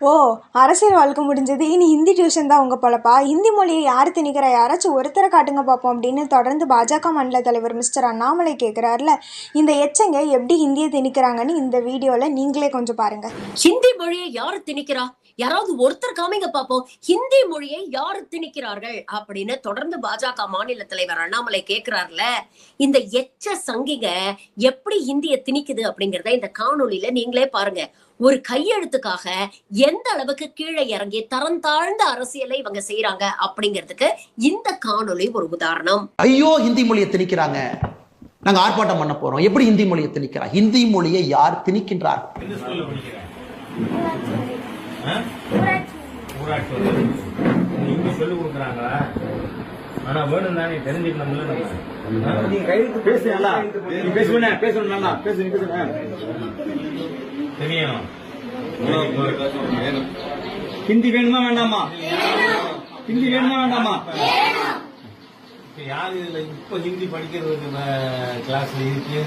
ஓ! அரசியல் வாழ்க்கை முடிஞ்சது. இனி ஹிந்தி டியூஷன் தான் உங்க பொழப்பா? ஹிந்தி மொழிய யாரு திணிக்கிறா? யாராச்சும் ஒருத்தர காட்டுங்க பாப்போம் அப்படின்னு தொடர்ந்து பாஜக மாநில தலைவர் மிஸ்டர் அண்ணாமலை கேட்குறாருல. இந்த எச்சங்க எப்படி ஹிந்திய திணிக்கிறாங்கன்னு இந்த வீடியோல நீங்களே கொஞ்சம் பாருங்க. ஹிந்தி மொழியை யாரு திணிக்கிறா? யாராவது ஒருத்தர் காமிங்க பாப்போம். ஹிந்தி மொழியை யாரு திணிக்கிறார்கள் அப்படின்னு தொடர்ந்து பாஜக மாநில தலைவர் அண்ணாமலை கேட்கிறார்ல. இந்த எச்ச சங்கிங்க எப்படி ஹிந்திய திணிக்குது அப்படிங்கறத இந்த காணொளியில நீங்களே பாருங்க. ஒரு கையெழுத்துக்காக எந்த அளவுக்கு கீழே இறங்கி தரம் தாழ்ந்த அரசியலை இவங்க செய்யறாங்க அப்படிங்கிறதுக்கு இந்த காணொளி ஒரு உதாரணம். ஐயோ ஹிந்தி மொழியை திணிக்கிறாங்க, நாங்க ஆர்ப்பாட்டம் பண்ண போறோம். எப்படி ஹிந்தி மொழியை திணிக்கிறா? ஹிந்தி மொழியை யார் திணிக்கின்றார்? சொல்லி கொடுக்குறாங்க. ஆனா வேணும் தானே தெரிஞ்சுக்கணும்ல. தெரியும். ஹிந்தி வேணுமா வேண்டாமா? ஹிந்தி வேணுமா வேண்டாமா? யாரு இதுல இப்ப ஹிந்தி படிக்கிறதுக்கு கிளாஸ்ல இருக்கு?